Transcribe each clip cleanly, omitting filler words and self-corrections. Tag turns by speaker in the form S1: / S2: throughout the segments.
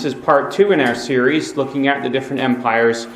S1: This is part 2 in our series, looking at the different empires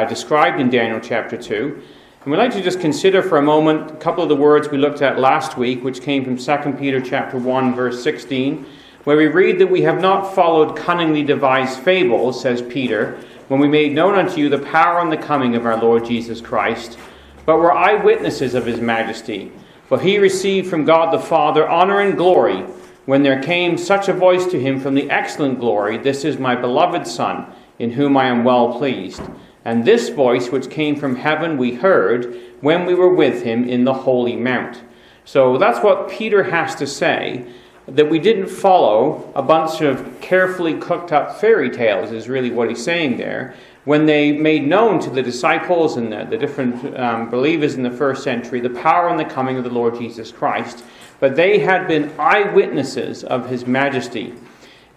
S1: described in Daniel chapter 2. And we'd like to just consider for a moment a couple of the words we looked at last week, which came from 2 Peter chapter 1, verse 16, where we read that we have not followed cunningly devised fables, says Peter, when we made known unto you the power and the coming of our Lord Jesus Christ, but were eyewitnesses of his majesty. For he received from God the Father honor and glory, when there came such a voice to him from the excellent glory, This is my beloved Son, in whom I am well pleased. And this voice which came from heaven we heard when we were with him in the holy mount. So that's what Peter has to say, that we didn't follow a bunch of carefully cooked up fairy tales, is really what he's saying there. When they made known to the disciples and the different believers in the first century the power and the coming of the Lord Jesus Christ, but they had been eyewitnesses of his majesty.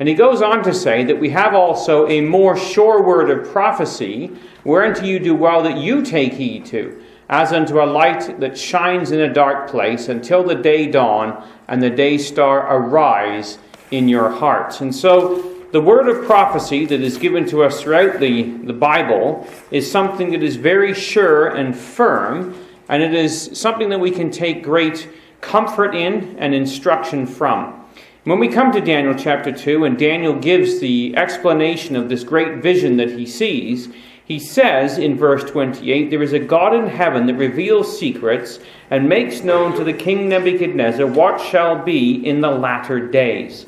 S1: And he goes on to say that we have also a more sure word of prophecy, whereunto you do well that you take heed to, as unto a light that shines in a dark place until the day dawn and the day star arise in your hearts. And so the word of prophecy that is given to us throughout the Bible is something that is very sure and firm, and it is something that we can take great comfort in and instruction from. When we come to Daniel chapter 2, and Daniel gives the explanation of this great vision that he sees, he says in verse 28, There is a God in heaven that reveals secrets and makes known to the king Nebuchadnezzar what shall be in the latter days.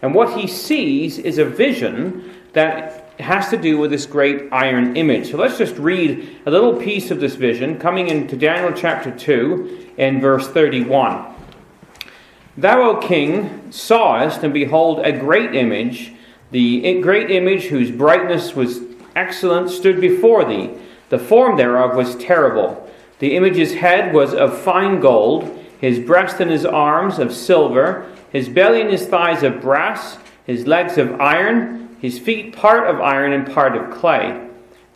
S1: And what he sees is a vision that has to do with this great iron image. So let's just read a little piece of this vision, coming into Daniel chapter 2 and verse 31. Thou, O king, sawest, and behold, a great image, the great image whose brightness was excellent, stood before thee. The form thereof was terrible. The image's head was of fine gold, his breast and his arms of silver, his belly and his thighs of brass, his legs of iron, his feet part of iron and part of clay.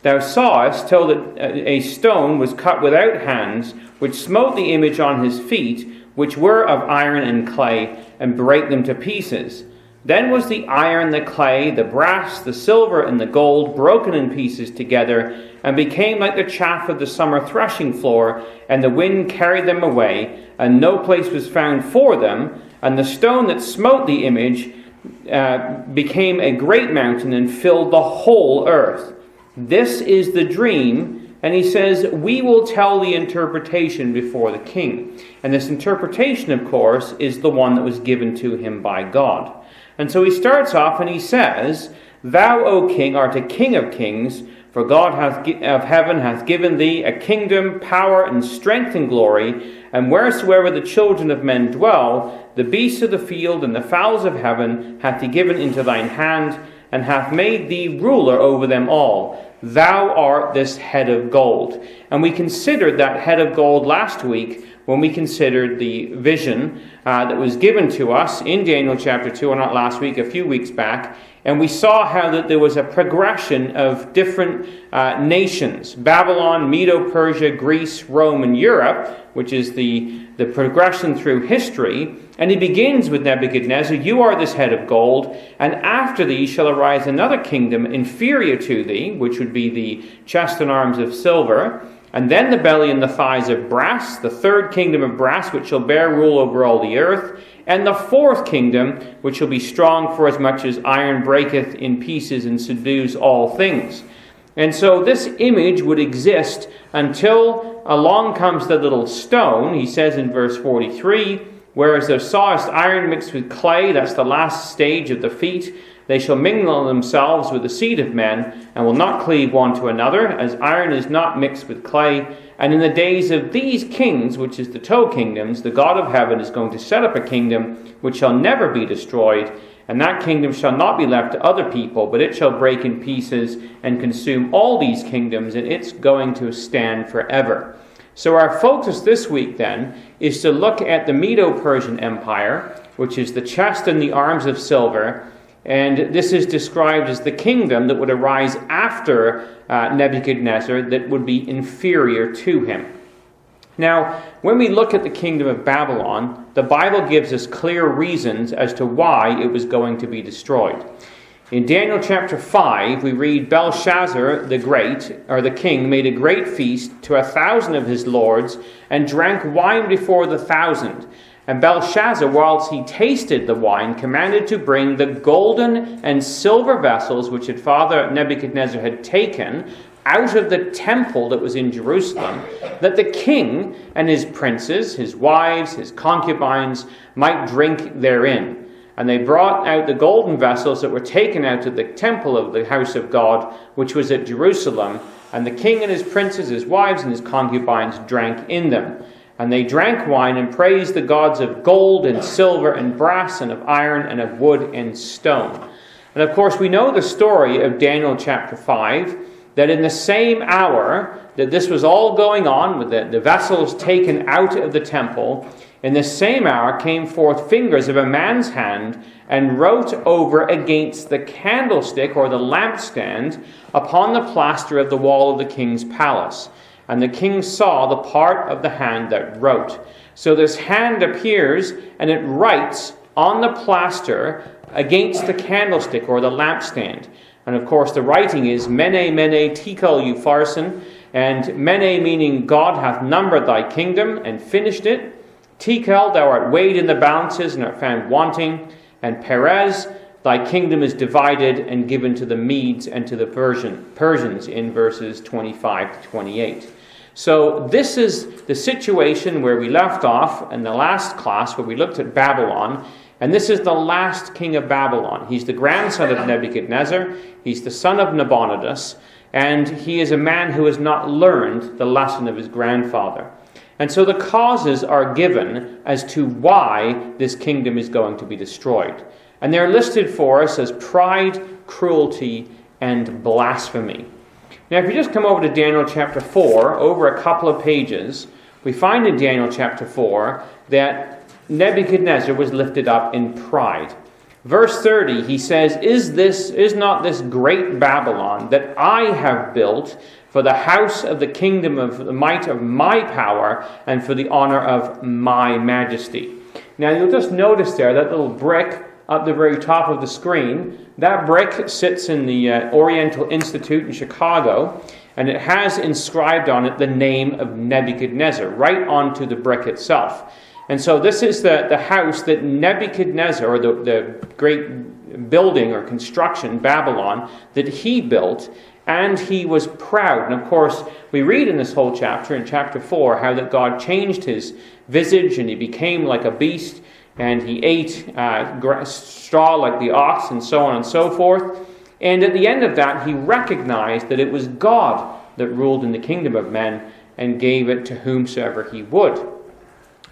S1: Thou sawest till that a stone was cut without hands, which smote the image on his feet, which were of iron and clay, and brake them to pieces. Then was the iron, the clay, the brass, the silver, and the gold broken in pieces together, and became like the chaff of the summer threshing floor, and the wind carried them away, and no place was found for them. And the stone that smote the image became a great mountain and filled the whole earth. This is the dream, and he says, we will tell the interpretation before the king. And this interpretation, of course, is the one that was given to him by God. And so he starts off and he says, Thou, O king, art a king of kings, for God of heaven hath given thee a kingdom, power, and strength and glory. And wheresoever the children of men dwell, the beasts of the field and the fowls of heaven hath he given into thine hand, and hath made thee ruler over them all. Thou art this head of gold. And we considered that head of gold last week when we considered the vision that was given to us in Daniel chapter 2, or not last week, a few weeks back. And we saw how that there was a progression of different nations. Babylon, Medo, Persia, Greece, Rome, and Europe, which is the progression through history. And he begins with Nebuchadnezzar, You are this head of gold, and after thee shall arise another kingdom inferior to thee, which would be the chest and arms of silver, and then the belly and the thighs of brass, the third kingdom of brass, which shall bear rule over all the earth, and the fourth kingdom, which shall be strong for as much as iron breaketh in pieces and subdues all things. And so this image would exist until along comes the little stone. He says in verse 43, Whereas thou sawest iron mixed with clay, that's the last stage of the feat, they shall mingle themselves with the seed of men, and will not cleave one to another, as iron is not mixed with clay. And in the days of these kings, which is the toe kingdoms, the God of heaven is going to set up a kingdom which shall never be destroyed, and that kingdom shall not be left to other people, but it shall break in pieces and consume all these kingdoms, and it's going to stand forever. So our focus this week then is to look at the Medo-Persian Empire, which is the chest and the arms of silver. And this is described as the kingdom that would arise after Nebuchadnezzar that would be inferior to him. Now, when we look at the kingdom of Babylon, the Bible gives us clear reasons as to why it was going to be destroyed. In Daniel chapter 5, we read, Belshazzar the great, or the king, made a great feast to 1,000 of his lords, and drank wine before the 1,000. And Belshazzar, whilst he tasted the wine, commanded to bring the golden and silver vessels which his father Nebuchadnezzar had taken out of the temple that was in Jerusalem, that the king and his princes, his wives, his concubines, might drink therein. And they brought out the golden vessels that were taken out of the temple of the house of God, which was at Jerusalem. And the king and his princes, his wives, and his concubines drank in them. And they drank wine and praised the gods of gold and silver and brass and of iron and of wood and stone. And of course, we know the story of Daniel chapter 5, that in the same hour that this was all going on, with the vessels taken out of the temple, in the same hour came forth fingers of a man's hand and wrote over against the candlestick or the lampstand upon the plaster of the wall of the king's palace. And the king saw the part of the hand that wrote. So this hand appears and it writes on the plaster against the candlestick or the lampstand. And of course the writing is Mene, Mene, Tekel, Upharsin. And Mene meaning God hath numbered thy kingdom and finished it. Tekel, thou art weighed in the balances and art found wanting. And Perez, thy kingdom is divided and given to the Medes and to the Persians in verses 25 to 28. So this is the situation where we left off in the last class where we looked at Babylon. And this is the last king of Babylon. He's the grandson of Nebuchadnezzar. He's the son of Nabonidus. And he is a man who has not learned the lesson of his grandfather. And so the causes are given as to why this kingdom is going to be destroyed. And they're listed for us as pride, cruelty, and blasphemy. Now, if you just come over to Daniel chapter 4, over a couple of pages, we find in Daniel chapter 4 that Nebuchadnezzar was lifted up in pride. Verse 30, he says, Is not this great Babylon that I have built for the house of the kingdom of the might of my power and for the honor of my majesty? Now you'll just notice there that little brick at the very top of the screen. That brick sits in the Oriental Institute in Chicago, and it has inscribed on it the name of Nebuchadnezzar right onto the brick itself. And so this is the house that Nebuchadnezzar, or the great building or construction, Babylon, that he built, and he was proud. And of course, we read in this whole chapter, in chapter 4, how that God changed his visage and he became like a beast, and he ate straw like the ox, and so on and so forth. And at the end of that, he recognized that it was God that ruled in the kingdom of men and gave it to whomsoever he would.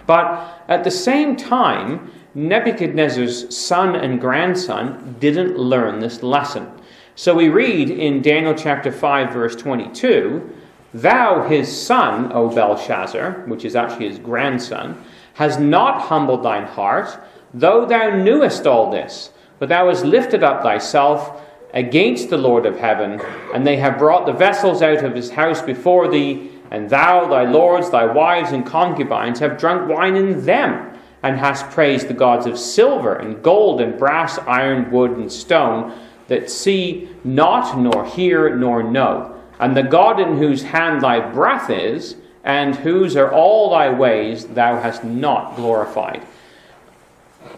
S1: But at the same time, Nebuchadnezzar's son and grandson didn't learn this lesson. So we read in Daniel chapter 5, verse 22, Thou, his son, O Belshazzar, which is actually his grandson, has not humbled thine heart, though thou knewest all this. But thou hast lifted up thyself against the Lord of heaven, and they have brought the vessels out of his house before thee, and thou, thy lords, thy wives, and concubines have drunk wine in them, and hast praised the gods of silver, and gold, and brass, iron, wood, and stone, that see not, nor hear, nor know. And the God in whose hand thy breath is, and whose are all thy ways, thou hast not glorified.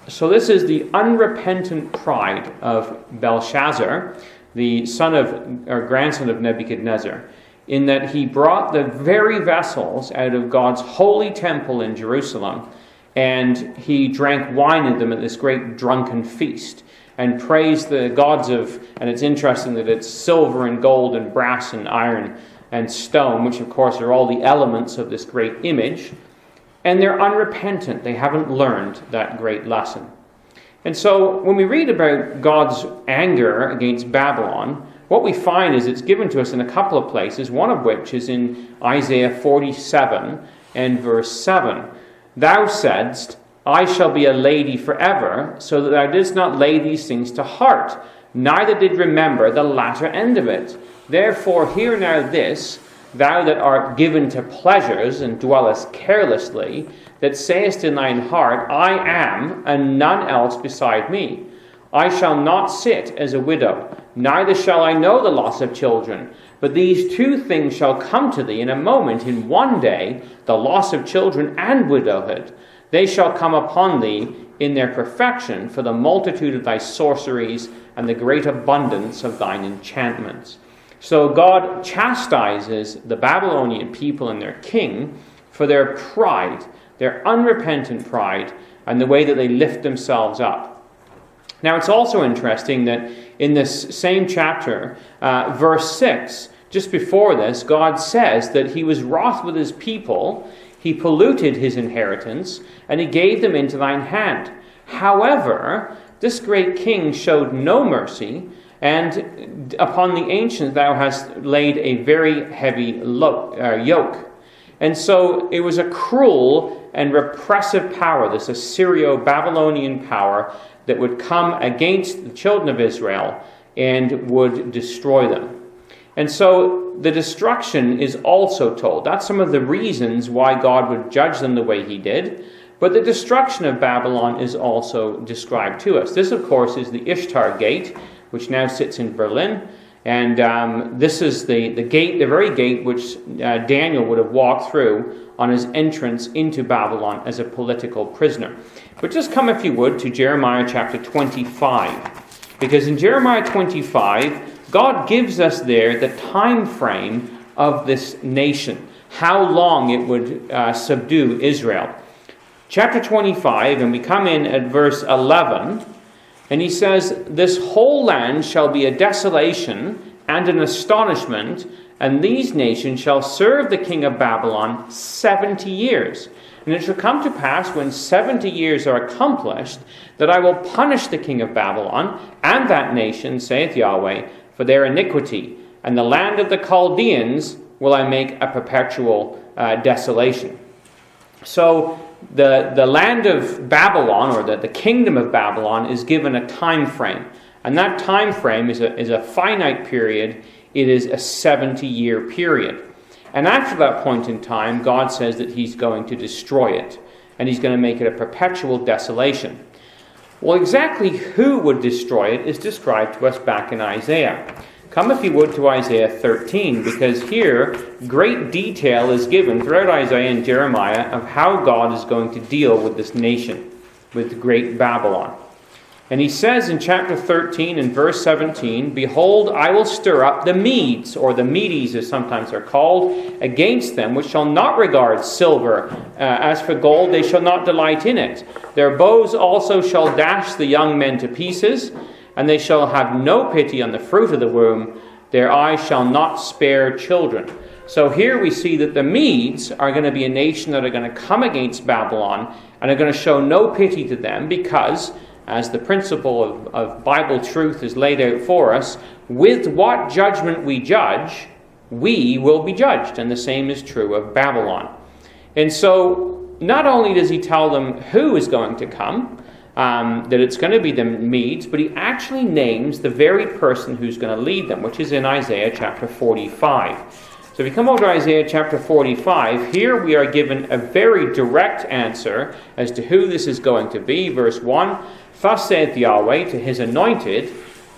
S1: So this is the unrepentant pride of Belshazzar, the son of, or grandson of Nebuchadnezzar, in that he brought the very vessels out of God's holy temple in Jerusalem, and he drank wine in them at this great drunken feast, and praised the gods of, and it's interesting that it's silver and gold and brass and iron and stone, which of course are all the elements of this great image, and they're unrepentant. They haven't learned that great lesson. And so when we read about God's anger against Babylon, what we find is it's given to us in a couple of places, one of which is in Isaiah 47 and verse 7. Thou saidst, I shall be a lady forever, so that thou didst not lay these things to heart, neither did remember the latter end of it. Therefore hear now this, thou that art given to pleasures and dwellest carelessly, that sayest in thine heart, I am, and none else beside me. I shall not sit as a widow, neither shall I know the loss of children. But these two things shall come to thee in a moment, in one day, the loss of children and widowhood. They shall come upon thee in their perfection, for the multitude of thy sorceries and the great abundance of thine enchantments. So God chastises the Babylonian people and their king for their pride, their unrepentant pride, and the way that they lift themselves up. Now it's also interesting that in this same chapter, verse 6, just before this, God says that he was wroth with his people, he polluted his inheritance, and he gave them into thine hand. However, this great king showed no mercy, and upon the ancients thou hast laid a very heavy yoke. And so it was a cruel and repressive power, this Assyrio-Babylonian power, that would come against the children of Israel and would destroy them. And so the destruction is also told. That's some of the reasons why God would judge them the way he did. But the destruction of Babylon is also described to us. This, of course, is the Ishtar Gate, which now sits in Berlin. And this is the gate, the very gate which Daniel would have walked through on his entrance into Babylon as a political prisoner. But just come, if you would, to Jeremiah chapter 25. Because in Jeremiah 25, God gives us there the time frame of this nation, how long it would subdue Israel. Chapter 25, and we come in at verse 11, and he says, This whole land shall be a desolation and an astonishment, and these nations shall serve the king of Babylon 70 years. And it shall come to pass, when 70 years are accomplished, that I will punish the king of Babylon and that nation, saith Yahweh, for their iniquity, and the land of the Chaldeans will I make a perpetual desolation. So the land of Babylon, or the kingdom of Babylon, is given a time frame. And that time frame is a finite period. It is a 70-year period. And after that point in time, God says that he's going to destroy it. And he's going to make it a perpetual desolation. Well, exactly who would destroy it is described to us back in Isaiah. Come, if you would, to Isaiah 13, because here great detail is given throughout Isaiah and Jeremiah of how God is going to deal with this nation, with great Babylon. And he says in chapter 13 and verse 17, Behold, I will stir up the Medes, or the Medes as sometimes are called, against them, which shall not regard silver. As for gold, they shall not delight in it. Their bows also shall dash the young men to pieces, and they shall have no pity on the fruit of the womb. Their eyes shall not spare children. So here we see that the Medes are going to be a nation that are going to come against Babylon, and are going to show no pity to them, because as the principle of Bible truth is laid out for us, with what judgment we judge, we will be judged. And the same is true of Babylon. And so not only does he tell them who is going to come, that it's going to be the Medes, but he actually names the very person who's going to lead them, which is in Isaiah chapter 45. So if you come over to Isaiah chapter 45, here we are given a very direct answer as to who this is going to be. Verse 1, Thus saith Yahweh to his anointed,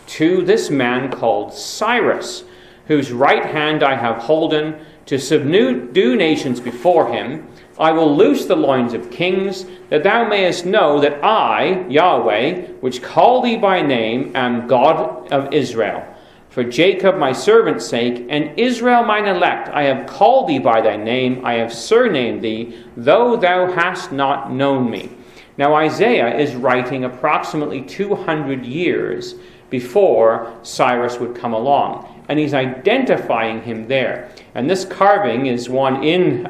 S1: to this man called Cyrus, whose right hand I have holden, to subdue nations before him. I will loose the loins of kings, that thou mayest know that I, Yahweh, which call thee by name, am God of Israel. For Jacob my servant's sake, and Israel mine elect, I have called thee by thy name, I have surnamed thee, though thou hast not known me. Now Isaiah is writing approximately 200 years before Cyrus would come along, and he's identifying him there. And this carving is one in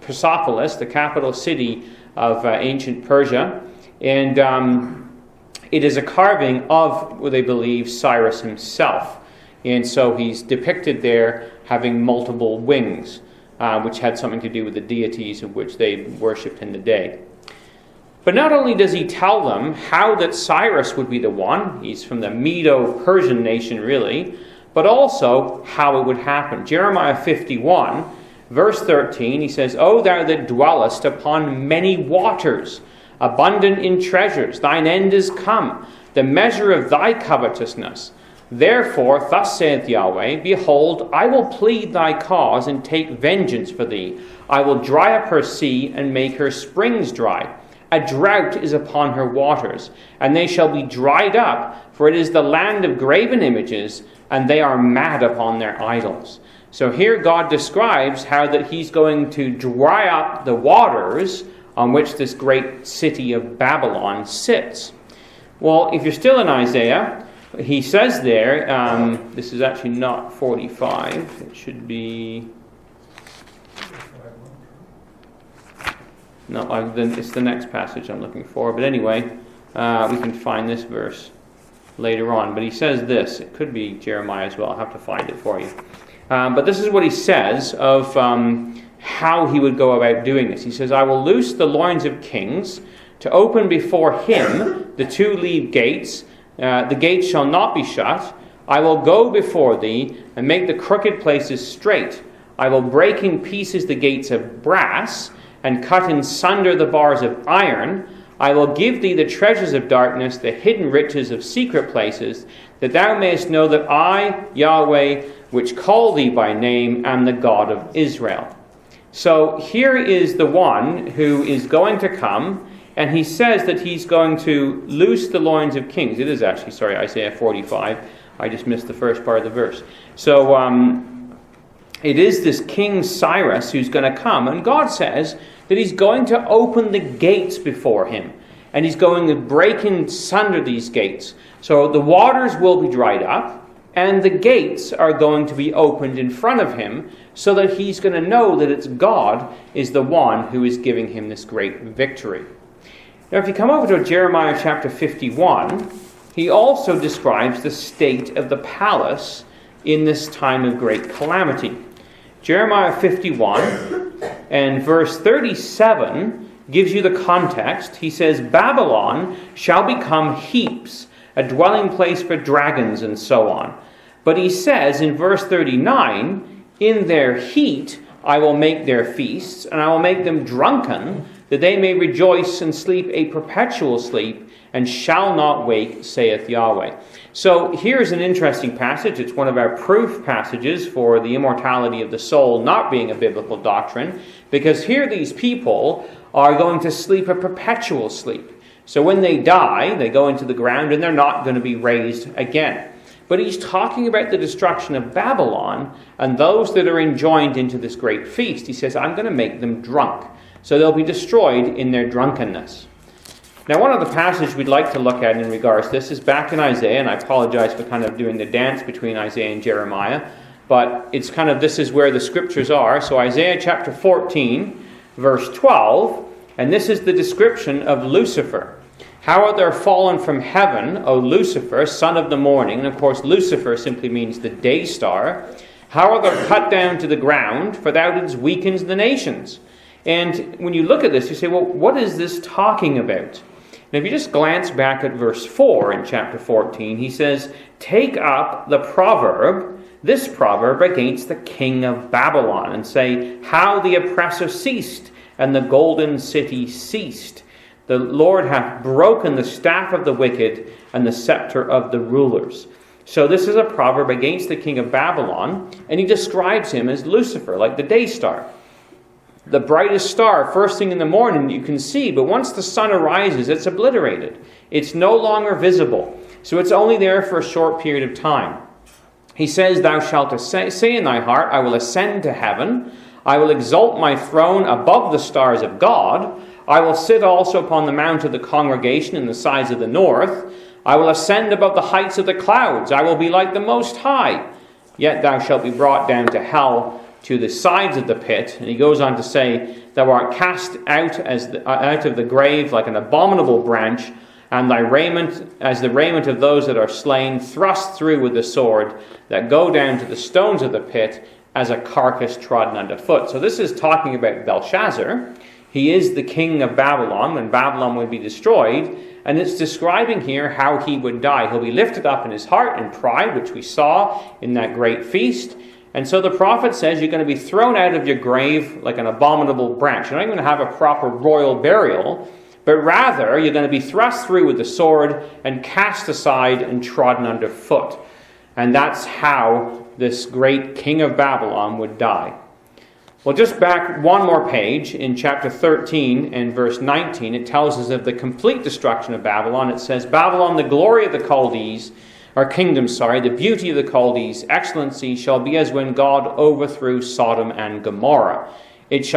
S1: Persepolis, the capital city of ancient Persia, and it is a carving of, what they believe, Cyrus himself. And so he's depicted there having multiple wings, which had something to do with the deities of which they worshipped in the day. But not only does he tell them how that Cyrus would be the one, he's from the Medo Persian nation really, but also how it would happen. Jeremiah 51, verse 13, he says, O thou that dwellest upon many waters, abundant in treasures, thine end is come. the measure of thy covetousness. Therefore, thus saith Yahweh, behold, I will plead thy cause and take vengeance for thee. I will dry up her sea and make her springs dry. A drought is upon her waters, and they shall be dried up, for it is the land of graven images, and they are mad upon their idols. So here God describes how that he's going to dry up the waters on which this great city of Babylon sits. Well, if you're still in Isaiah, he says there, this is actually not 45, it should be... No, it's the next passage I'm looking for. But anyway, we can find this verse later on. But he says this. It could be Jeremiah as well. I'll have to find it for you. But this is what he says of how he would go about doing this. He says, I will loose the loins of kings to open before him the two-leaved gates. The gates shall not be shut. I will go before thee and make the crooked places straight. I will break in pieces the gates of brass and cut in sunder the bars of iron. I will give thee the treasures of darkness, the hidden riches of secret places, that thou mayest know that I, Yahweh, which call thee by name, am the God of Israel. So here is the one who is going to come, and he says that he's going to loose the loins of kings. It is actually, Isaiah 45. I just missed the first part of the verse. So it is this King Cyrus who's going to come, and God says that he's going to open the gates before him, and he's going to break in sunder these gates. So the waters will be dried up, and the gates are going to be opened in front of him, so that he's going to know that it's God is the one who is giving him this great victory. Now if you come over to Jeremiah chapter 51, he also describes the state of the palace in this time of great calamity. Jeremiah 51 and verse 37 gives you the context. He says, Babylon shall become heaps, a dwelling place for dragons, and so on. But he says in verse 39, in their heat I will make their feasts, and I will make them drunken, that they may rejoice and sleep a perpetual sleep, and shall not wake, saith Yahweh. So here's an interesting passage. It's one of our proof passages for the immortality of the soul not being a biblical doctrine, because here these people are going to sleep a perpetual sleep. So when they die, they go into the ground and they're not going to be raised again. But he's talking about the destruction of Babylon and those that are enjoined into this great feast. He says, I'm going to make them drunk. So they'll be destroyed in their drunkenness. Now, one of the passages we'd like to look at in regards to this is back in Isaiah, and I apologize for kind of doing the dance between Isaiah and Jeremiah, but it's kind of, this is where the scriptures are. So Isaiah chapter 14, verse 12, and this is the description of Lucifer. How art thou fallen from heaven, O Lucifer, son of the morning? And of course, Lucifer simply means the day star. How art thou cut down to the ground, for thou didst weaken the nations. And when you look at this, you say, well, what is this talking about? Now, if you just glance back at verse 4 in chapter 14, he says, take up the proverb, this proverb, against the king of Babylon, and say, how the oppressor ceased, and the golden city ceased. The Lord hath broken the staff of the wicked, and the scepter of the rulers. So this is a proverb against the king of Babylon, and he describes him as Lucifer, like the day star. The brightest star, first thing in the morning, you can see, but once the sun arises, it's obliterated. It's no longer visible. So it's only there for a short period of time. He says, thou shalt say in thy heart, I will ascend to heaven. I will exalt my throne above the stars of God. I will sit also upon the mount of the congregation in the sides of the north. I will ascend above the heights of the clouds. I will be like the Most High. Yet thou shalt be brought down to hell, to the sides of the pit. And he goes on to say, thou art cast out out of the grave like an abominable branch, and thy raiment as the raiment of those that are slain, thrust through with the sword, that go down to the stones of the pit, as a carcass trodden underfoot. So this is talking about Belshazzar. He is the king of Babylon when Babylon would be destroyed, and it's describing here how he would die. He'll be lifted up in his heart in pride, which we saw in that great feast. And so the prophet says you're going to be thrown out of your grave like an abominable branch. You're not even going to have a proper royal burial, but rather you're going to be thrust through with the sword and cast aside and trodden underfoot. And that's how this great king of Babylon would die. Well, just back one more page in chapter 13 and verse 19, it tells us of the complete destruction of Babylon. It says, Babylon, the glory of the Chaldees, or kingdom, the beauty of the Chaldees, excellency shall be as when God overthrew Sodom and Gomorrah. It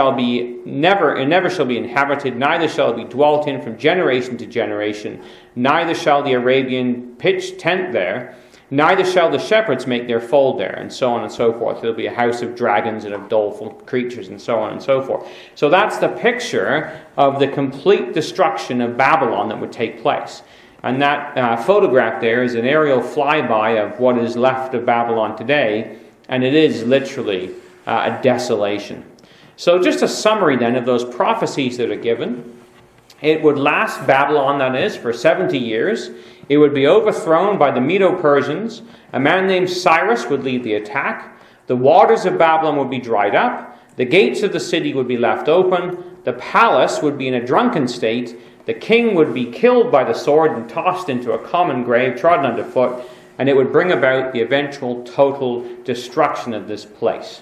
S1: never shall be inhabited, neither shall it be dwelt in from generation to generation, neither shall the Arabian pitch tent there, neither shall the shepherds make their fold there, and so on and so forth. There'll be a house of dragons and of doleful creatures, and so on and so forth. So that's the picture of the complete destruction of Babylon that would take place. And that photograph there is an aerial flyby of what is left of Babylon today, and it is literally a desolation. So just a summary then of those prophecies that are given. It would last, Babylon that is, for 70 years. It would be overthrown by the Medo Persians. A man named Cyrus would lead the attack. The waters of Babylon would be dried up. The gates of the city would be left open. The palace would be in a drunken state. The king would be killed by the sword and tossed into a common grave, trodden underfoot, and it would bring about the eventual total destruction of this place.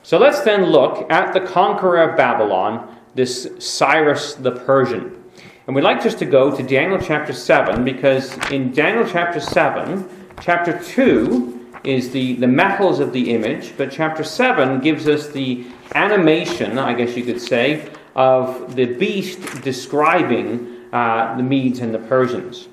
S1: So let's then look at the conqueror of Babylon, this Cyrus the Persian. And we'd like just to go to Daniel chapter 7, because in Daniel chapter 7, chapter 2 is the metals of the image, but chapter 7 gives us the animation, I guess you could say, of the beast describing the Medes and the Persians.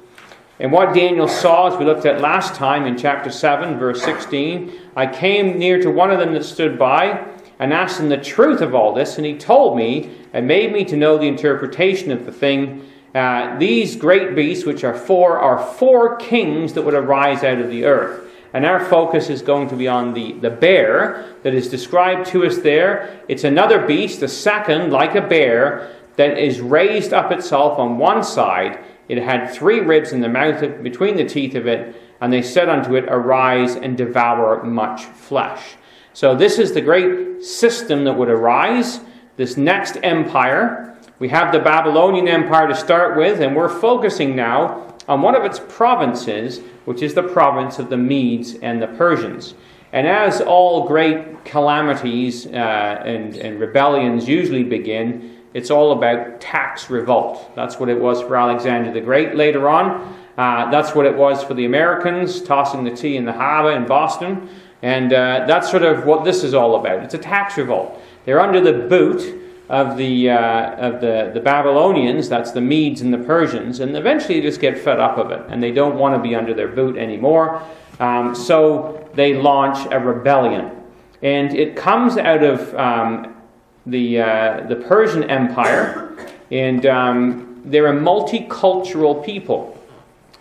S1: And what Daniel saw, as we looked at last time in chapter 7, verse 16, I came near to one of them that stood by and asked him the truth of all this, and he told me and made me to know the interpretation of the thing. These great beasts, which are four kings that would arise out of the earth. And our focus is going to be on the bear that is described to us there. It's another beast, the second, like a bear, that is raised up itself on one side. It had 3 ribs in the mouth between the teeth of it, and they said unto it, arise and devour much flesh. So this is the great system that would arise, this next empire. We have the Babylonian Empire to start with, and we're focusing now on one of its provinces, which is the province of the Medes and the Persians. And as all great calamities and rebellions usually begin, it's all about tax revolt. That's what it was for Alexander the Great later on. That's what it was for the Americans, tossing the tea in the harbor in Boston. And that's sort of what this is all about. It's a tax revolt. They're under the boot of the Babylonians, that's the Medes and the Persians, and eventually they just get fed up of it, and they don't want to be under their boot anymore. So they launch a rebellion, and it comes out of the Persian Empire, and they're a multicultural people.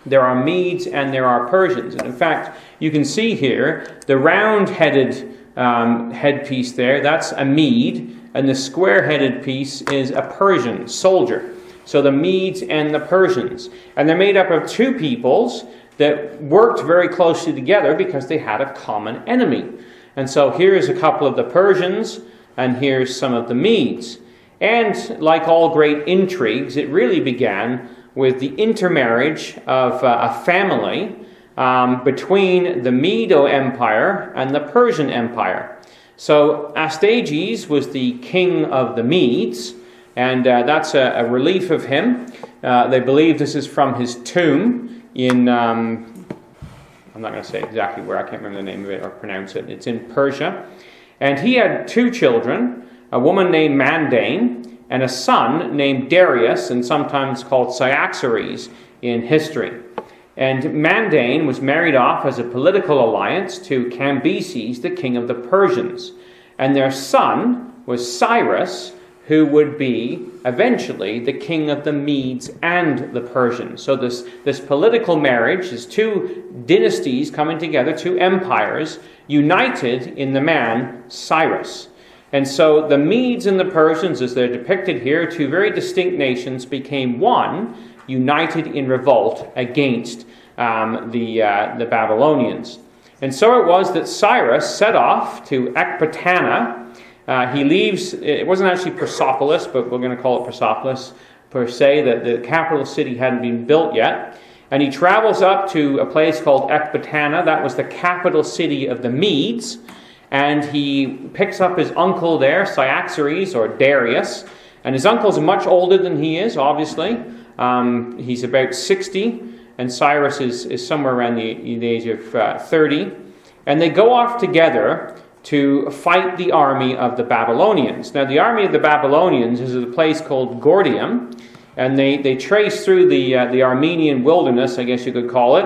S1: There are Medes and there are Persians, and in fact, you can see here the round-headed headpiece there. That's a Mede. And the square-headed piece is a Persian soldier. So the Medes and the Persians. And they're made up of 2 peoples that worked very closely together because they had a common enemy. And so here's a couple of the Persians, and here's some of the Medes. And like all great intrigues, it really began with the intermarriage of a family between the Medo Empire and the Persian Empire. So Astyages was the king of the Medes, and that's a relief of him. They believe this is from his tomb in, I'm not going to say exactly where, I can't remember the name of it or pronounce it. It's in Persia. And he had 2 children, a woman named Mandane, and a son named Darius, and sometimes called Cyaxares in history. And Mandane was married off as a political alliance to Cambyses, the king of the Persians. And their son was Cyrus, who would be eventually the king of the Medes and the Persians. So this political marriage is 2 dynasties coming together, 2 empires, united in the man Cyrus. And so the Medes and the Persians, as they're depicted here, 2 very distinct nations, became one, united in revolt against the Babylonians. And so it was that Cyrus set off to Ecbatana. He leaves, it wasn't actually Persepolis, but we're going to call it Persepolis, per se. The capital city hadn't been built yet. And he travels up to a place called Ecbatana. That was the capital city of the Medes. And he picks up his uncle there, Cyrus or Darius. And his uncle's much older than he is, obviously. He's about 60. And Cyrus is somewhere around the age of 30. And they go off together to fight the army of the Babylonians. Now, the army of the Babylonians is at a place called Gordium. And they trace through the Armenian wilderness, I guess you could call it,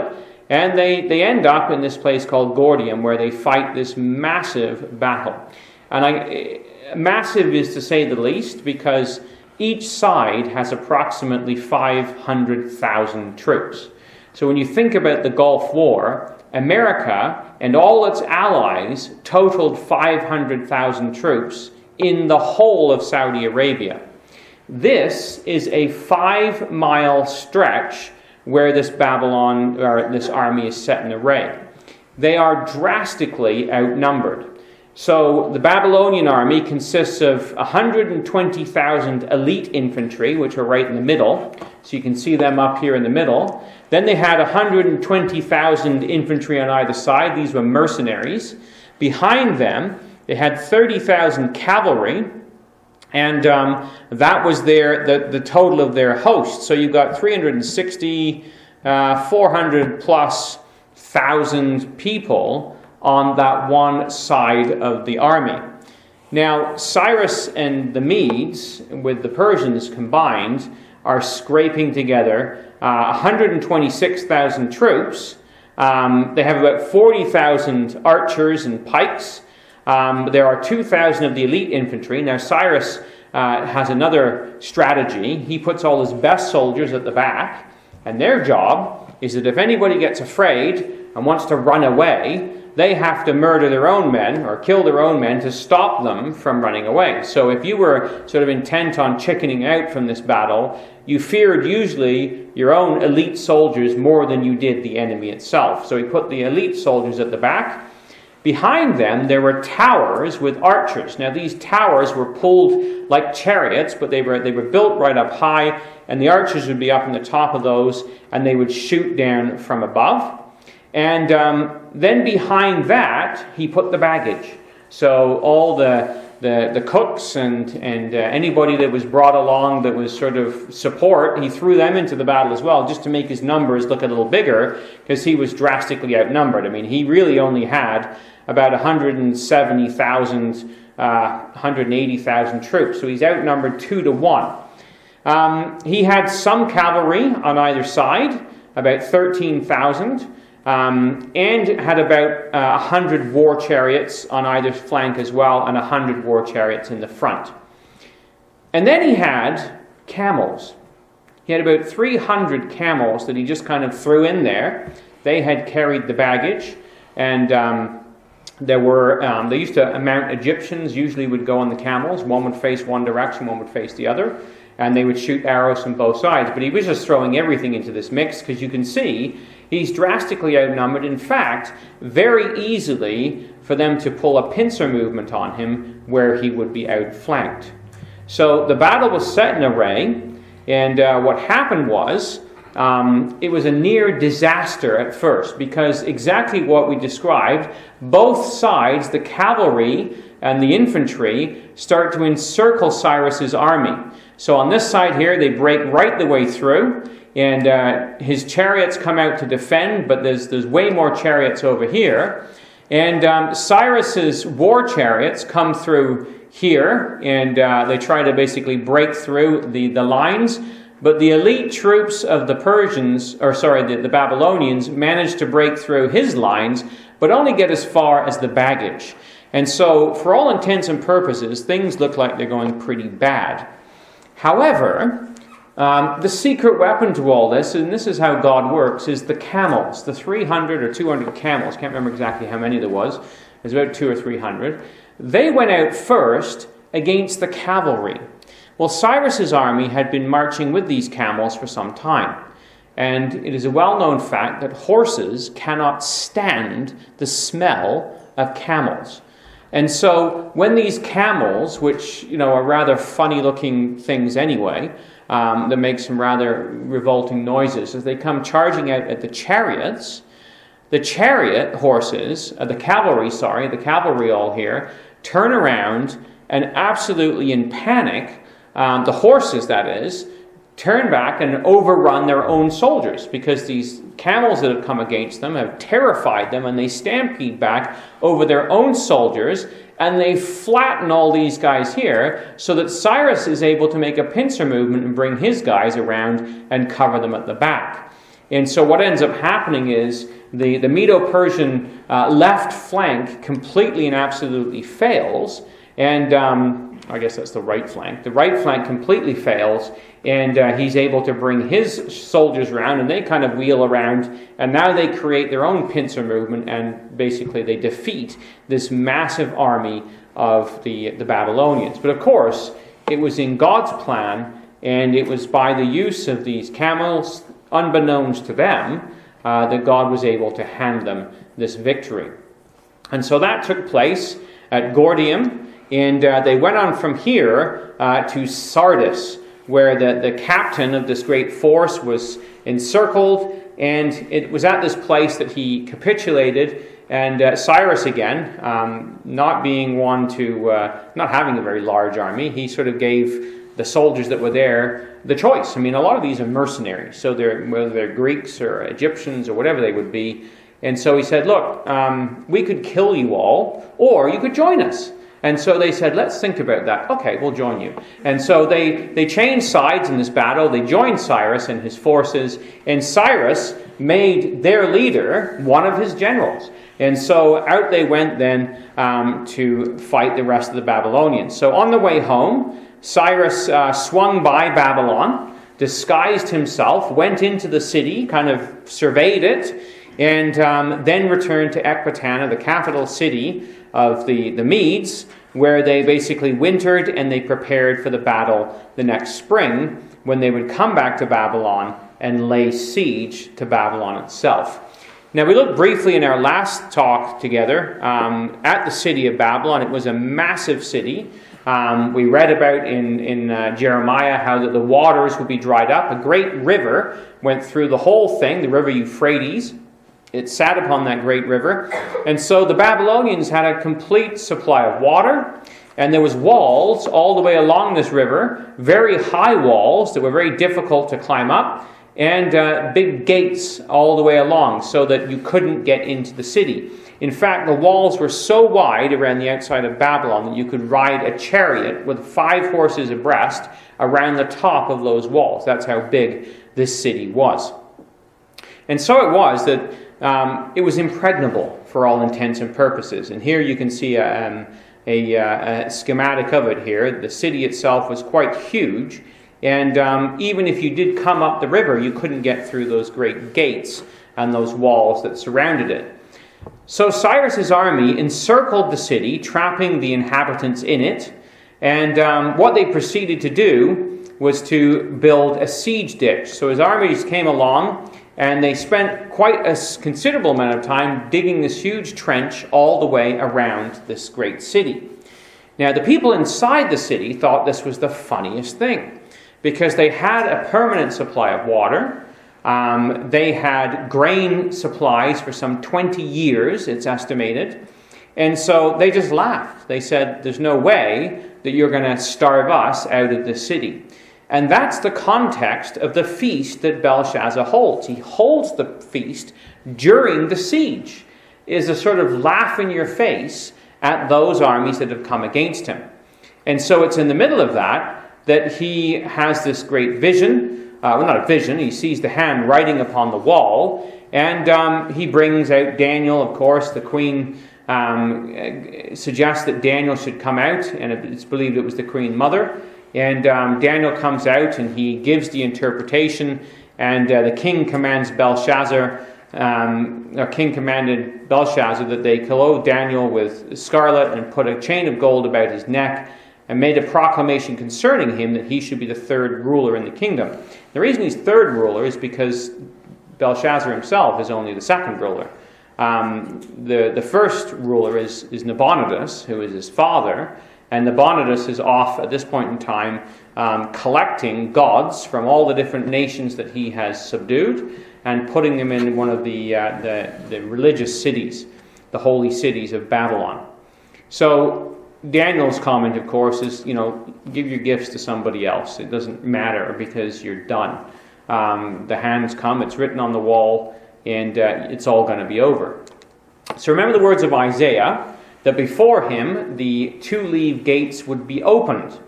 S1: and they end up in this place called Gordium, where they fight this massive battle. And massive is to say the least, because each side has approximately 500,000 troops. So when you think about the Gulf War, America and all its allies totaled 500,000 troops in the whole of Saudi Arabia. This is a 5-mile stretch where this this army is set in array. They are drastically outnumbered. So the Babylonian army consists of 120,000 elite infantry, which are right in the middle. So you can see them up here in the middle. Then they had 120,000 infantry on either side. These were mercenaries. Behind them, they had 30,000 cavalry. And that was the total of their host. So you've got 360, 400 plus thousand people on that one side of the army. Now, Cyrus and the Medes, with the Persians combined, are scraping together 126,000 troops. They have about 40,000 archers and pikes. There are 2,000 of the elite infantry. Now, Cyrus has another strategy. He puts all his best soldiers at the back, and their job is that if anybody gets afraid and wants to run away, they have to murder their own men or kill their own men to stop them from running away. So if you were sort of intent on chickening out from this battle, you feared usually your own elite soldiers more than you did the enemy itself. So he put the elite soldiers at the back. Behind them, there were towers with archers. Now, these towers were pulled like chariots, but they were built right up high, and the archers would be up on the top of those, and they would shoot down from above. And then behind that, he put the baggage. So all the cooks and anybody that was brought along that was sort of support, he threw them into the battle as well, just to make his numbers look a little bigger, because he was drastically outnumbered. I mean, he really only had about 170,000, 180,000 troops. So he's outnumbered 2 to 1. He had some cavalry on either side, about 13,000. And had about 100 war chariots on either flank as well, and 100 war chariots in the front. And then he had camels. He had about 300 camels that he just kind of threw in there. They had carried the baggage, and they used to mount Egyptians, usually would go on the camels. One would face one direction, one would face the other, and they would shoot arrows from both sides. But he was just throwing everything into this mix, because you can see he's drastically outnumbered. In fact, very easily for them to pull a pincer movement on him where he would be outflanked. So the battle was set in array, and what happened was it was a near disaster at first, because exactly what we described, both sides, the cavalry and the infantry, start to encircle Cyrus's army. So on this side here, they break right the way through, and his chariots come out to defend, but there's way more chariots over here. And Cyrus's war chariots come through here, and they try to basically break through the lines. But the elite troops of the the Babylonians manage to break through his lines, but only get as far as the baggage. And so, for all intents and purposes, things look like they're going pretty bad. However, the secret weapon to all this, and this is how God works, is the camels. The 300 or 200 camels, can't remember exactly how many there was. It was about 200 or 300. They went out first against the cavalry. Well, Cyrus's army had been marching with these camels for some time. And it is a well-known fact that horses cannot stand the smell of camels. And so when these camels, which are rather funny-looking things anyway, that make some rather revolting noises, as they come charging out at the chariots, the chariot horses, the cavalry all here, turn around and absolutely in panic, the horses that is, turn back and overrun their own soldiers, because these camels that have come against them have terrified them, and they stampede back over their own soldiers, and they flatten all these guys here, so that Cyrus is able to make a pincer movement and bring his guys around and cover them at the back. And so what ends up happening is the Medo-Persian left flank completely and absolutely fails, and I guess that's the right flank. The right flank completely fails, and he's able to bring his soldiers around, and they kind of wheel around, and now they create their own pincer movement, and basically they defeat this massive army of the Babylonians. But of course, it was in God's plan, and it was by the use of these camels, unbeknownst to them, that God was able to hand them this victory. And so that took place at Gordium, and they went on from here to Sardis, where the captain of this great force was encircled, and it was at this place that he capitulated. And Cyrus, again, not being one to, not having a very large army, he sort of gave the soldiers that were there the choice. I mean, a lot of these are mercenaries, so whether they're Greeks or Egyptians or whatever they would be. And so he said, look, we could kill you all, or you could join us. And so they said, let's think about that. Okay, we'll join you. And so they changed sides in this battle. They joined Cyrus and his forces. And Cyrus made their leader one of his generals. And so out they went then to fight the rest of the Babylonians. So on the way home, Cyrus swung by Babylon, disguised himself, went into the city, kind of surveyed it, and then returned to Ecbatana, the capital city of the Medes, where they basically wintered and they prepared for the battle the next spring, when they would come back to Babylon and lay siege to Babylon itself. Now, we looked briefly in our last talk together at the city of Babylon. It was a massive city. We read about in Jeremiah how that the waters would be dried up. A great river went through the whole thing, the river Euphrates. It sat upon that great river. And so the Babylonians had a complete supply of water, and there was walls all the way along this river, very high walls that were very difficult to climb up, and big gates all the way along so that you couldn't get into the city. In fact, the walls were so wide around the outside of Babylon that you could ride a chariot with 5 horses abreast around the top of those walls. That's how big this city was. And so it was that it was impregnable for all intents and purposes. And here you can see a schematic of it here. The city itself was quite huge. And even if you did come up the river, you couldn't get through those great gates and those walls that surrounded it. So Cyrus's army encircled the city, trapping the inhabitants in it. And what they proceeded to do was to build a siege ditch. So his armies came along, and they spent quite a considerable amount of time digging this huge trench all the way around this great city. Now, the people inside the city thought this was the funniest thing, because they had a permanent supply of water. They had grain supplies for some 20 years, it's estimated. And so they just laughed. They said, there's no way that you're going to starve us out of the city. And that's the context of the feast that Belshazzar holds. He holds the feast during the siege. It is a sort of laugh in your face at those armies that have come against him. And so it's in the middle of that he has this great vision. Well, not a vision. He sees the hand writing upon the wall. And he brings out Daniel, of course. The queen suggests that Daniel should come out. And it's believed it was the queen mother. And Daniel comes out and he gives the interpretation, and the king commands Belshazzar, king commanded Belshazzar that they clothe Daniel with scarlet and put a chain of gold about his neck, and made a proclamation concerning him that he should be the 3rd ruler in the kingdom. The reason he's 3rd ruler is because Belshazzar himself is only the 2nd ruler. The first ruler is Nabonidus, who is his father, and Nabonidus is off at this point in time collecting gods from all the different nations that he has subdued and putting them in one of the religious cities, the holy cities of Babylon. So Daniel's comment, of course, is, give your gifts to somebody else. It doesn't matter because you're done. The hands come, it's written on the wall, and it's all going to be over. So remember the words of Isaiah, that before him the two-leaved gates would be opened.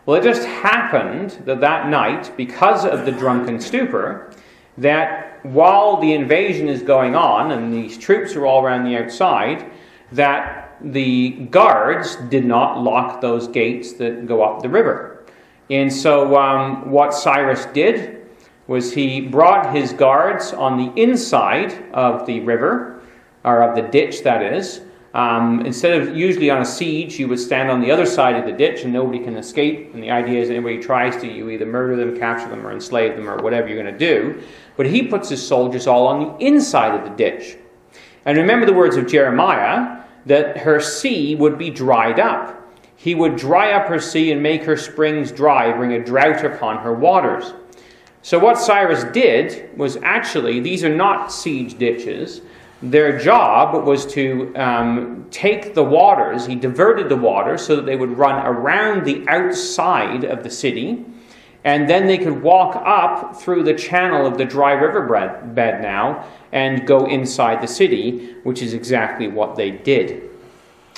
S1: Well, it just happened that night, because of the drunken stupor, that while the invasion is going on and these troops are all around the outside, that the guards did not lock those gates that go up the river. And so what Cyrus did was he brought his guards on the inside of the river, or of the ditch, that is. Instead of usually on a siege, you would stand on the other side of the ditch and nobody can escape. And the idea is that anybody tries to, you either murder them, capture them, or enslave them, or whatever you're going to do. But he puts his soldiers all on the inside of the ditch. And remember the words of Jeremiah, that her sea would be dried up. He would dry up her sea and make her springs dry, bring a drought upon her waters. So what Cyrus did was actually, these are not siege ditches. Their job was to take the waters. He diverted the waters so that they would run around the outside of the city, and then they could walk up through the channel of the dry river bed now and go inside the city, which is exactly what they did.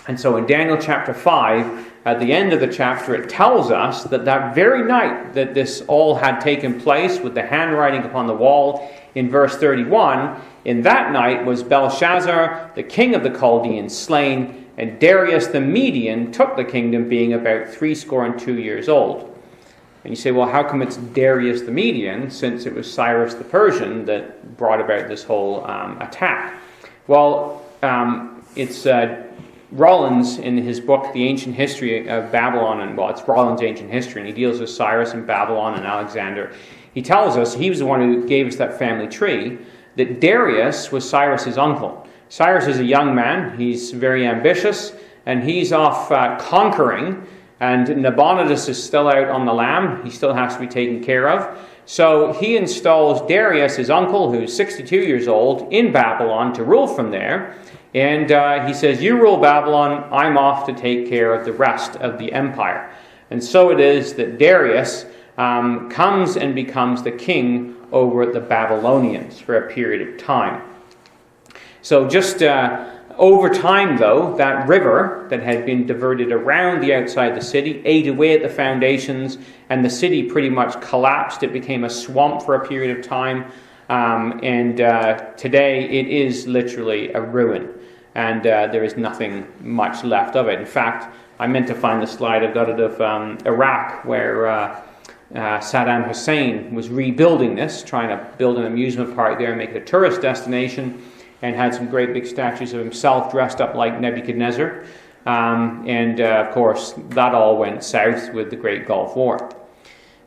S1: And so in Daniel chapter 5, at the end of the chapter, it tells us that very night that this all had taken place, with the handwriting upon the wall in verse 31, in that night was Belshazzar, the king of the Chaldeans, slain, and Darius the Median took the kingdom, being about 62 years old. And you say, well, how come it's Darius the Median, since it was Cyrus the Persian that brought about this whole attack? Well, it's Rollins, in his book, The Ancient History of Babylon, and it's Rollins' Ancient History, and he deals with Cyrus and Babylon and Alexander. He tells us, he was the one who gave us that family tree, that Darius was Cyrus's uncle. Cyrus is a young man, he's very ambitious, and he's off conquering, and Nabonidus is still out on the lam. He still has to be taken care of. So he installs Darius, his uncle, who's 62 years old, in Babylon to rule from there. And he says, you rule Babylon, I'm off to take care of the rest of the empire. And so it is that Darius comes and becomes the king over the Babylonians for a period of time. So just over time, though, that river that had been diverted around the outside the city ate away at the foundations, and the city pretty much collapsed. It became a swamp for a period of time. And today it is literally a ruin, and there is nothing much left of it. In fact, I meant to find the slide. I've got it of Iraq, where Saddam Hussein was rebuilding this, trying to build an amusement park there and make it a tourist destination, and had some great big statues of himself dressed up like Nebuchadnezzar. Of course, that all went south with the Great Gulf War.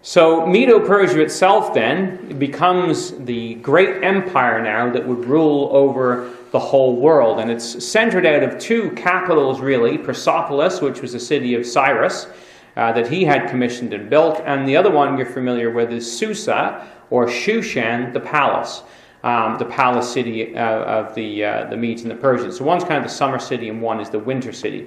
S1: So Medo-Persia itself then becomes the great empire now that would rule over the whole world. And it's centered out of two capitals, really. Persepolis, which was the city of Cyrus, that he had commissioned and built. And the other one you're familiar with is Susa, or Shushan, the palace city of the Medes and the Persians. So one's kind of the summer city and one is the winter city.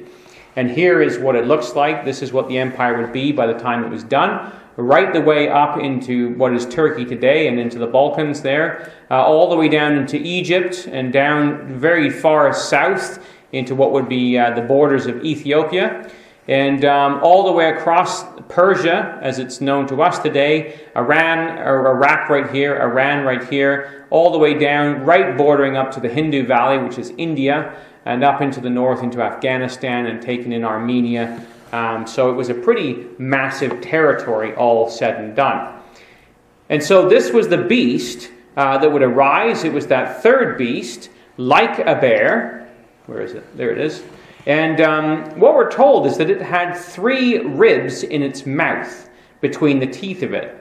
S1: And here is what it looks like. This is what the empire would be by the time it was done. Right the way up into what is Turkey today and into the Balkans there, all the way down into Egypt and down very far south into what would be the borders of Ethiopia, and all the way across Persia, as it's known to us today, Iran, or Iraq right here, Iran right here, all the way down, right bordering up to the Hindu Valley, which is India, and up into the north into Afghanistan and taken in Armenia. So it was a pretty massive territory, all said and done. And so this was the beast that would arise. It was that third beast, like a bear. Where is it? There it is. And what we're told is that it had 3 ribs in its mouth between the teeth of it.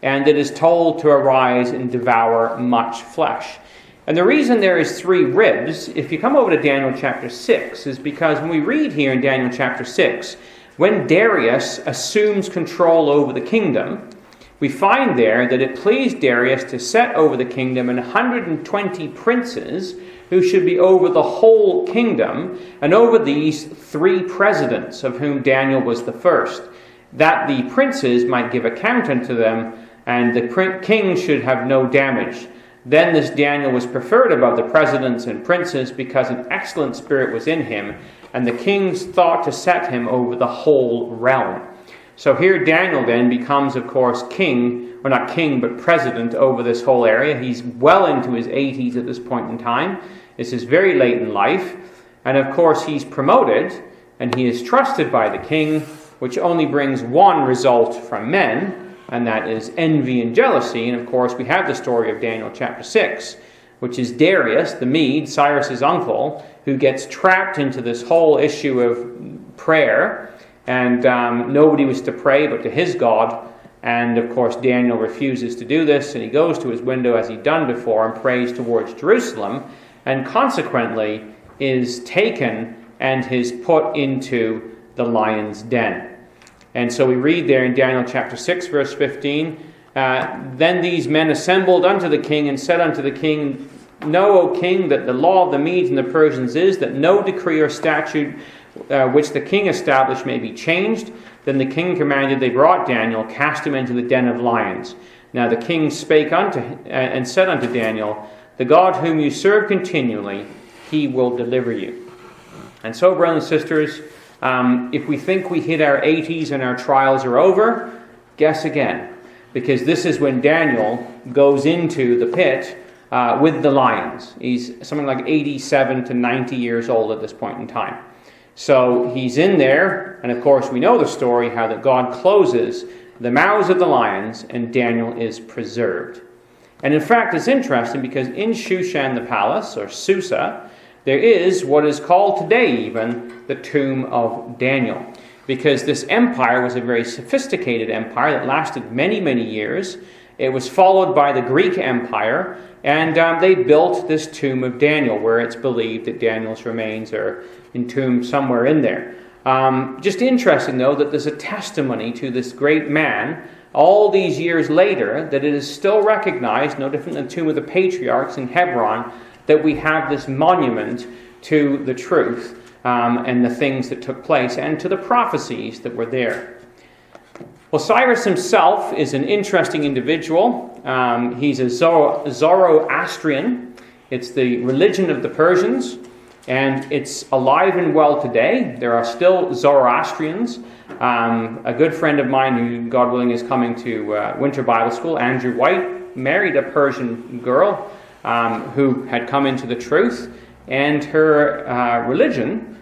S1: And it is told to arise and devour much flesh. And the reason there is 3 ribs, if you come over to Daniel chapter 6, is because when we read here in Daniel chapter 6, when Darius assumes control over the kingdom, we find there that it pleased Darius to set over the kingdom 120 princes who should be over the whole kingdom, and over these 3 presidents, of whom Daniel was the first, that the princes might give account unto them, and the king should have no damage. Then this Daniel was preferred above the presidents and princes, because an excellent spirit was in him, and the kings thought to set him over the whole realm. So here Daniel then becomes, of course, king, or not king, but president over this whole area. He's well into his 80s at this point in time. This is very late in life. And of course he's promoted, and he is trusted by the king, which only brings one result from men, and that is envy and jealousy. And of course we have the story of Daniel chapter 6, which is Darius, the Mede, Cyrus's uncle, who gets trapped into this whole issue of prayer. And nobody was to pray but to his God. And of course Daniel refuses to do this, and he goes to his window as he'd done before and prays towards Jerusalem, and consequently is taken and is put into the lion's den. And so we read there in Daniel chapter 6, verse 15, Then these men assembled unto the king, and said unto the king, Know, O king, that the law of the Medes and the Persians is, that no decree or statute which the king established may be changed. Then the king commanded, they brought Daniel, cast him into the den of lions. Now the king spake unto and said unto Daniel, The God whom you serve continually, he will deliver you. And so, brothers and sisters, if we think we hit our 80s and our trials are over, guess again. Because this is when Daniel goes into the pit with the lions. He's something like 87 to 90 years old at this point in time. So he's in there, and of course we know the story, how that God closes the mouths of the lions, and Daniel is preserved. And in fact, it's interesting because in Shushan the palace, or Susa, there is what is called today even the tomb of Daniel. Because this empire was a very sophisticated empire that lasted many, many years. It was followed by the Greek Empire, and they built this tomb of Daniel, where it's believed that Daniel's remains are entombed somewhere in there. Just interesting, though, that there's a testimony to this great man all these years later, that it is still recognized, no different than the tomb of the patriarchs in Hebron, that we have this monument to the truth and the things that took place, and to the prophecies that were there. Well, Cyrus himself is an interesting individual. He's a Zoroastrian. It's the religion of the Persians, and it's alive and well today. There are still Zoroastrians. A good friend of mine, who, God willing, is coming to Winter Bible School, Andrew White, married a Persian girl who had come into the truth, and her religion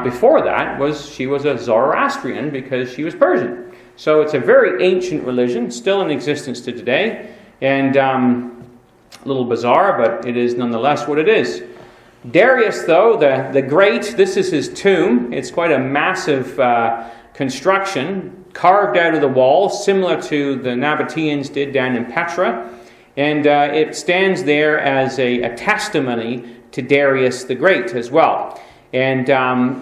S1: before that she was a Zoroastrian because she was Persian. So it's a very ancient religion, still in existence to today, and a little bizarre, but it is nonetheless what it is. Darius, though, the Great, this is his tomb. It's quite a massive construction, carved out of the wall, similar to the Nabateans did down in Petra, and it stands there as a testimony to Darius the Great as well. And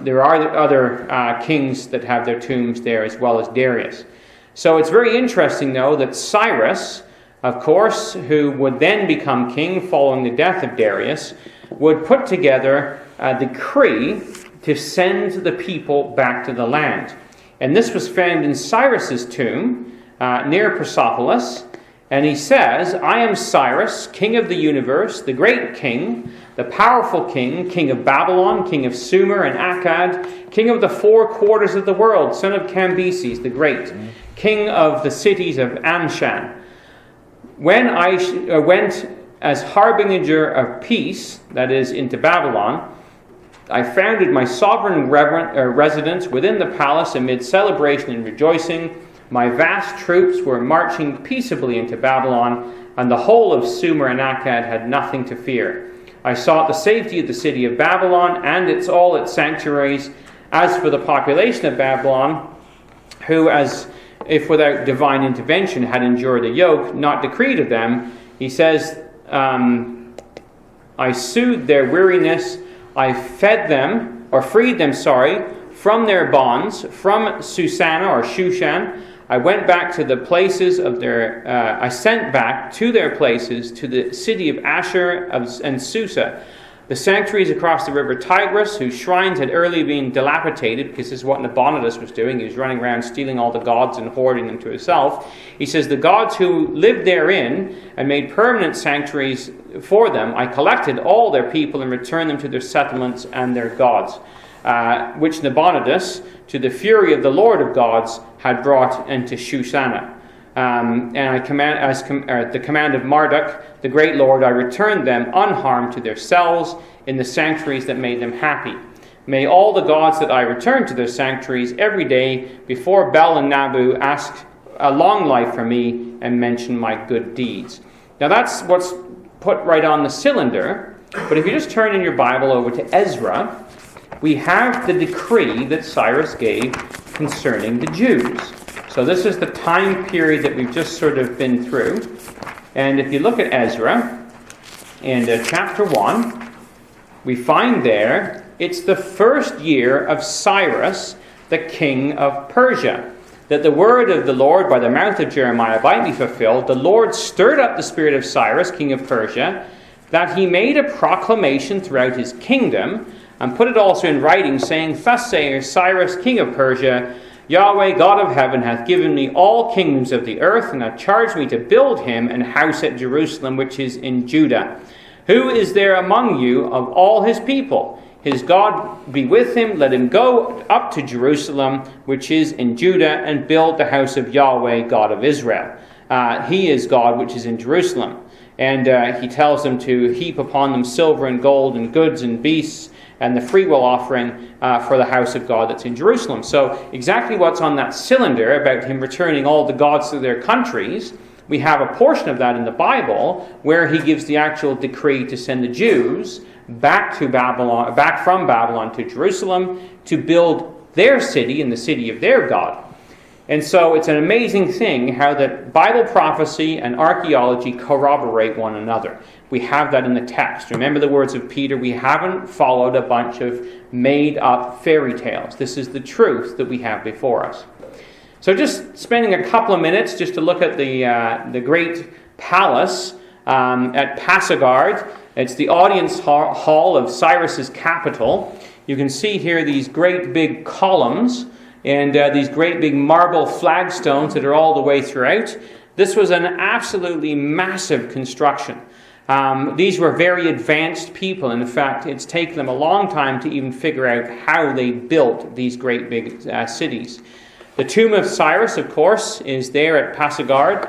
S1: there are other kings that have their tombs there as well as Darius. So it's very interesting, though, that Cyrus, of course, who would then become king following the death of Darius, would put together a decree to send the people back to the land. And this was found in Cyrus's tomb near Persepolis. And he says, I am Cyrus, king of the universe, the great king, the powerful king, king of Babylon, king of Sumer and Akkad, king of the 4 quarters of the world, son of Cambyses the great, king of the cities of Anshan. When I went as harbinger of peace, that is, into Babylon, I founded my sovereign residence within the palace amid celebration and rejoicing. My vast troops were marching peaceably into Babylon, and the whole of Sumer and Akkad had nothing to fear. I sought the safety of the city of Babylon and all its sanctuaries. As for the population of Babylon, who, as if without divine intervention, had endured a yoke not decreed of them, he says, I soothed their weariness. I freed them, from their bonds, from Susanna or Shushan. I went back to the places of I sent back to their places, to the city of Asher and Susa, the sanctuaries across the river Tigris, whose shrines had early been dilapidated, because this is what Nabonidus was doing. He was running around stealing all the gods and hoarding them to himself. He says, the gods who lived therein and made permanent sanctuaries for them, I collected all their people and returned them to their settlements and their gods, which Nabonidus, to the fury of the Lord of gods, had brought into Shushan. And I the command of Marduk, the great Lord, I returned them unharmed to their cells in the sanctuaries that made them happy. May all the gods that I return to their sanctuaries every day before Bel and Nabu ask a long life for me and mention my good deeds. Now that's what's put right on the cylinder. But if you just turn in your Bible over to Ezra, we have the decree that Cyrus gave concerning the Jews. So this is the time period that we've just sort of been through. And if you look at Ezra, in chapter 1, we find there, it's the first year of Cyrus, the king of Persia, that the word of the Lord by the mouth of Jeremiah might be fulfilled. The Lord stirred up the spirit of Cyrus, king of Persia, that he made a proclamation throughout his kingdom, and put it also in writing, saying, Thus saith Cyrus, king of Persia, Yahweh, God of heaven, hath given me all kingdoms of the earth, and hath charged me to build him an house at Jerusalem, which is in Judah. Who is there among you of all his people? His God be with him. Let him go up to Jerusalem, which is in Judah, and build the house of Yahweh, God of Israel. He is God, which is in Jerusalem. And he tells them to heap upon them silver and gold and goods and beasts, and the freewill offering for the house of God that's in Jerusalem. So exactly what's on that cylinder about him returning all the gods to their countries, we have a portion of that in the Bible where he gives the actual decree to send the Jews back from Babylon to Jerusalem to build their city and the city of their God. And so it's an amazing thing how that Bible prophecy and archaeology corroborate one another. We have that in the text. Remember the words of Peter, we haven't followed a bunch of made-up fairy tales. This is the truth that we have before us. So just spending a couple of minutes just to look at the great palace at Pasagard. It's the audience hall of Cyrus's capital. You can see here these great big columns and these great big marble flagstones that are all the way throughout. This was an absolutely massive construction. These were very advanced people. In fact, it's taken them a long time to even figure out how they built these great big cities. The tomb of Cyrus, of course, is there at Pasagard,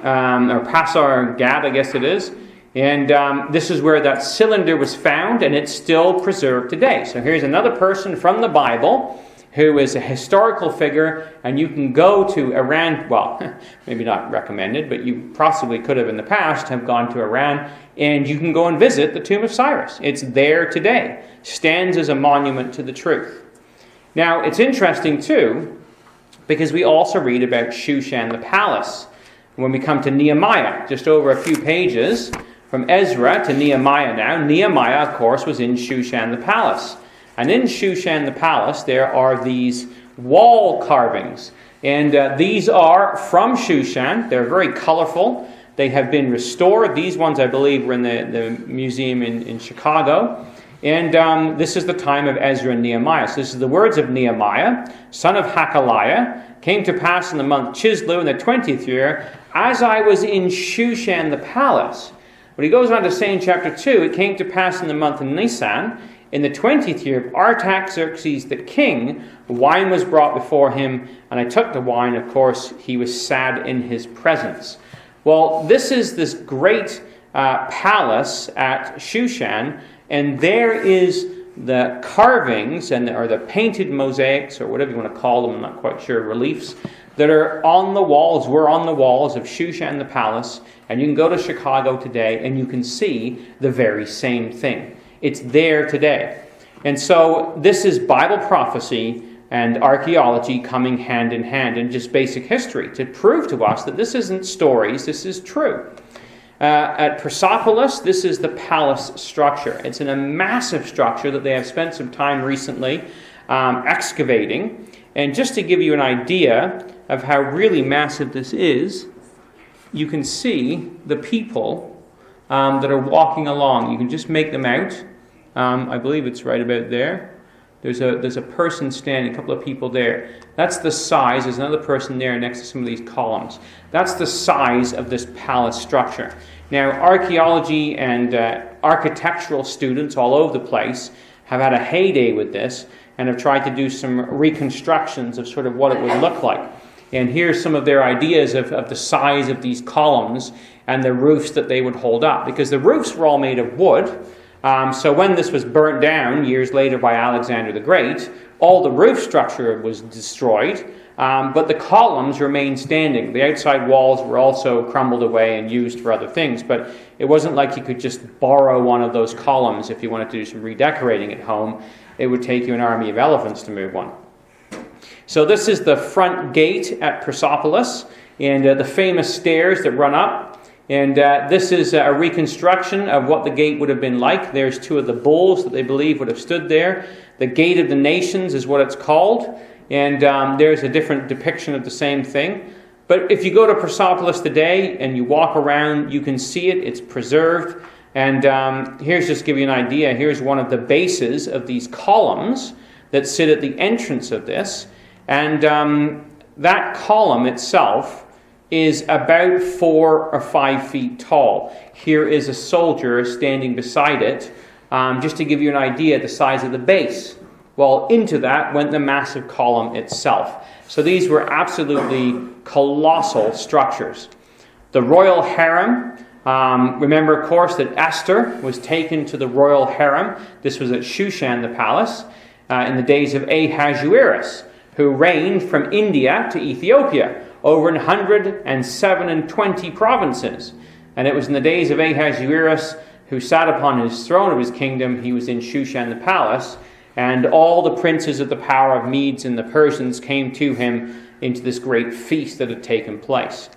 S1: or Pasargad, I guess it is. And this is where that cylinder was found, and it's still preserved today. So here's another person from the Bible who is a historical figure, and you can go to Iran, well, maybe not recommended, but you possibly could have in the past have gone to Iran, and you can go and visit the tomb of Cyrus. It's there today, stands as a monument to the truth. Now, it's interesting too, because we also read about Shushan the palace. When we come to Nehemiah, just over a few pages, from Ezra to Nehemiah now, Nehemiah, of course, was in Shushan the palace. And in Shushan the palace, there are these wall carvings. And these are from Shushan. They're very colorful. They have been restored. These ones, I believe, were in the museum in Chicago. And this is the time of Ezra and Nehemiah. So this is the words of Nehemiah, son of Hakaliah. Came to pass in the month Chislev in the 20th year, as I was in Shushan the palace. But he goes on to say in chapter 2, it came to pass in the month of Nisan, in the 20th year of Artaxerxes the king, wine was brought before him, and I took the wine. Of course, he was sad in his presence. Well, this is this great palace at Shushan, and there is the carvings or the painted mosaics, or whatever you want to call them, I'm not quite sure, reliefs, that are on the walls, were on the walls of Shushan the palace, and you can go to Chicago today and you can see the very same thing. It's there today. And so this is Bible prophecy and archaeology coming hand in hand, and just basic history to prove to us that this isn't stories, this is true. At Persepolis, this is the palace structure. It's in a massive structure that they have spent some time recently excavating. And just to give you an idea of how really massive this is, you can see the people that are walking along. You can just make them out. I believe it's right about there. There's a person standing, a couple of people there. That's the size. There's another person there next to some of these columns. That's the size of this palace structure. Now, archaeology and architectural students all over the place have had a heyday with this and have tried to do some reconstructions of sort of what it would look like. And here's some of their ideas of the size of these columns and the roofs that they would hold up. Because the roofs were all made of wood. So when this was burnt down years later by Alexander the Great, all the roof structure was destroyed, but the columns remained standing. The outside walls were also crumbled away and used for other things, but it wasn't like you could just borrow one of those columns if you wanted to do some redecorating at home. It would take you an army of elephants to move one. So this is the front gate at Persepolis, and the famous stairs that run up. And this is a reconstruction of what the gate would have been like. There's two of the bulls that they believe would have stood there. The Gate of the Nations is what it's called. And there's a different depiction of the same thing. But if you go to Persepolis today and you walk around, you can see it. It's preserved. And here's just to give you an idea. Here's one of the bases of these columns that sit at the entrance of this. And that column itself is about 4 or 5 feet tall. Here is a soldier standing beside it, just to give you an idea of the size of the base. Well, into that went the massive column itself. So these were absolutely colossal structures. The royal harem, remember, of course, that Esther was taken to the royal harem. This was at Shushan, the palace, in the days of Ahasuerus, who reigned from India to Ethiopia, over 127 provinces. And it was in the days of Ahasuerus, who sat upon his throne of his kingdom. He was in Shushan the palace, and all the princes of the power of Medes and the Persians came to him into this great feast that had taken place.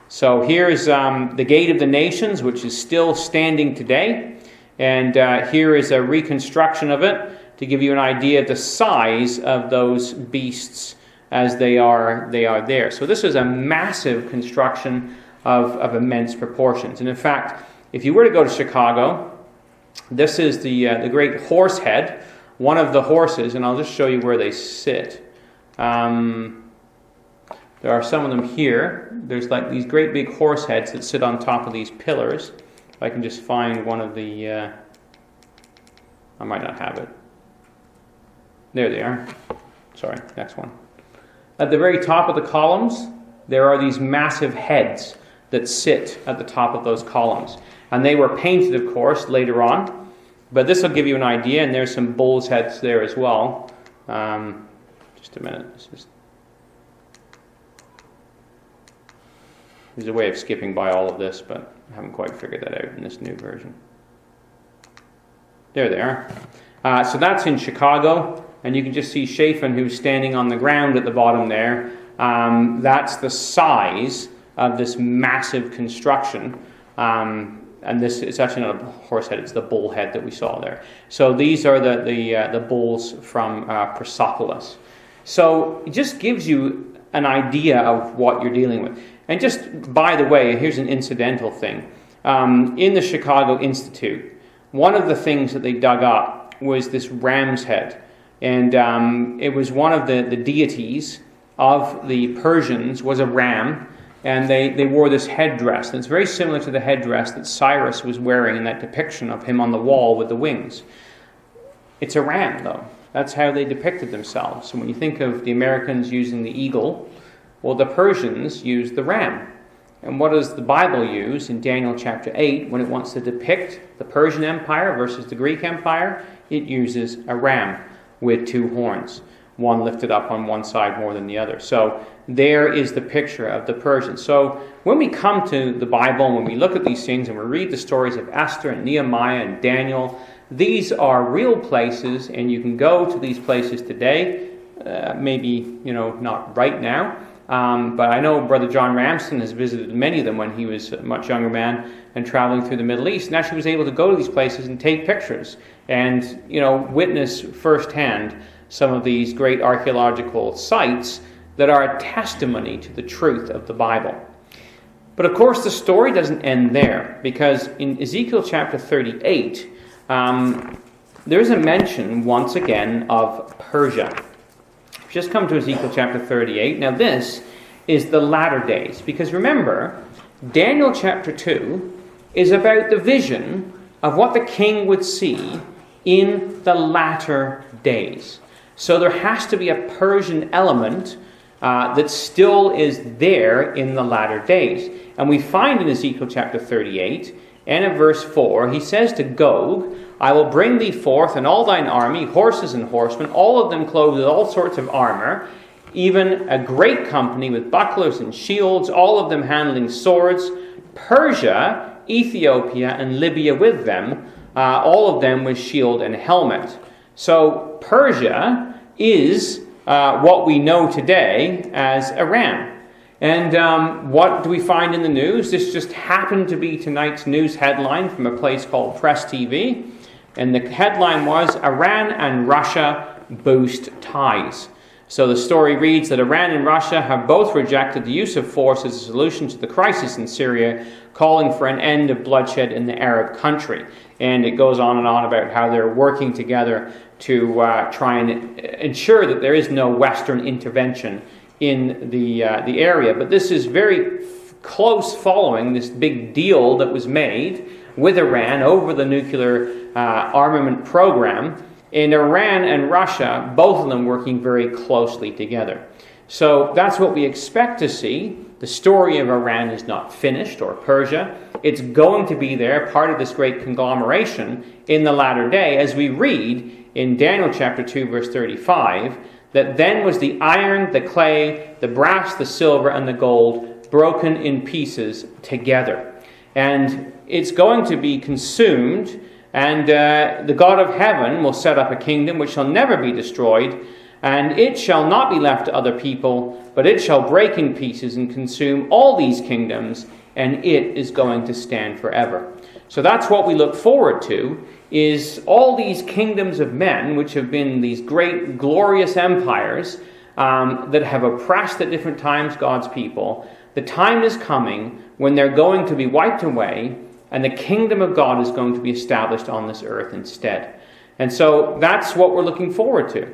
S1: So here's the Gate of the Nations, which is still standing today. And here is a reconstruction of it to give you an idea of the size of those beasts as they are there. So this is a massive construction of immense proportions. And in fact, if you were to go to Chicago, this is the great horse head, one of the horses, and I'll just show you where they sit. There are some of them here. There's like these great big horse heads that sit on top of these pillars. If I can just find one of the... I might not have it. There they are. Sorry, next one. At the very top of the columns, there are these massive heads that sit at the top of those columns. And they were painted, of course, later on. But this will give you an idea, and there's some bull's heads there as well. Just a minute. There's a way of skipping by all of this, but I haven't quite figured that out in this new version. There they are. So that's in Chicago. And you can just see Shaphan, who's standing on the ground at the bottom there. That's the size of this massive construction. And this is actually not a horse head, it's the bull head that we saw there. So these are the bulls from Persepolis. So it just gives you an idea of what you're dealing with. And just, by the way, here's an incidental thing. In the Chicago Institute, one of the things that they dug up was this ram's head. And it was one of the deities of the Persians was a ram, and they wore this headdress. And it's very similar to the headdress that Cyrus was wearing in that depiction of him on the wall with the wings. It's a ram, though. That's how they depicted themselves. So when you think of the Americans using the eagle, well, the Persians used the ram. And what does the Bible use in Daniel chapter 8 when it wants to depict the Persian Empire versus the Greek Empire? It uses a ram with 2 horns, one lifted up on one side more than the other. So there is the picture of the Persians. So when we come to the Bible and when we look at these things and we read the stories of Esther and Nehemiah and Daniel, these are real places, and you can go to these places today, maybe not right now, but I know Brother John Ramsden has visited many of them when he was a much younger man and traveling through the Middle East, and actually was able to go to these places and take pictures and, witness firsthand some of these great archaeological sites that are a testimony to the truth of the Bible. But of course, the story doesn't end there, because in Ezekiel chapter 38, there's a mention once again of Persia. We've just come to Ezekiel chapter 38. Now this is the latter days, because remember, Daniel chapter 2 is about the vision of what the king would see in the latter days. So there has to be a Persian element that still is there in the latter days. And we find in Ezekiel chapter 38, and in verse 4, he says to Gog, I will bring thee forth and all thine army, horses and horsemen, all of them clothed with all sorts of armor, even a great company with bucklers and shields, all of them handling swords, Persia, Ethiopia, and Libya with them, all of them with shield and helmet. So Persia is what we know today as Iran. And what do we find in the news? This just happened to be tonight's news headline from a place called Press TV. And the headline was, Iran and Russia boost ties. So the story reads that Iran and Russia have both rejected the use of force as a solution to the crisis in Syria, calling for an end of bloodshed in the Arab country. And it goes on and on about how they're working together to try and ensure that there is no Western intervention in the area. But this is very close following this big deal that was made with Iran over the nuclear armament program. In Iran and Russia, both of them working very closely together. So that's what we expect to see. The story of Iran is not finished, or Persia. It's going to be there, part of this great conglomeration in the latter day, as we read in Daniel chapter 2, verse 35, that then was the iron, the clay, the brass, the silver, and the gold broken in pieces together. And it's going to be consumed, and the God of heaven will set up a kingdom which shall never be destroyed, and it shall not be left to other people, but it shall break in pieces and consume all these kingdoms, and it is going to stand forever. So that's what we look forward to, is all these kingdoms of men, which have been these great glorious empires that have oppressed at different times God's people. The time is coming when they're going to be wiped away, and the kingdom of God is going to be established on this earth instead. And so that's what we're looking forward to.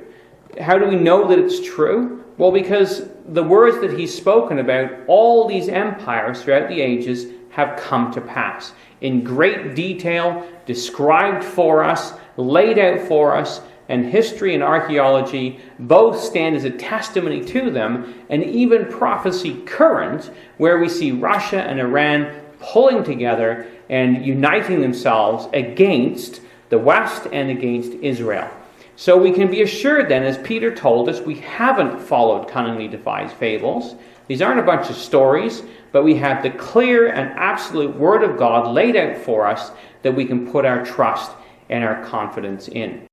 S1: How do we know that it's true? Well, because the words that he's spoken about, all these empires throughout the ages, have come to pass. In great detail, described for us, laid out for us, and history and archaeology both stand as a testimony to them, and even prophecy current, where we see Russia and Iran pulling together and uniting themselves against the West and against Israel. So we can be assured then, as Peter told us, we haven't followed cunningly devised fables. These aren't a bunch of stories, but we have the clear and absolute Word of God laid out for us that we can put our trust and our confidence in.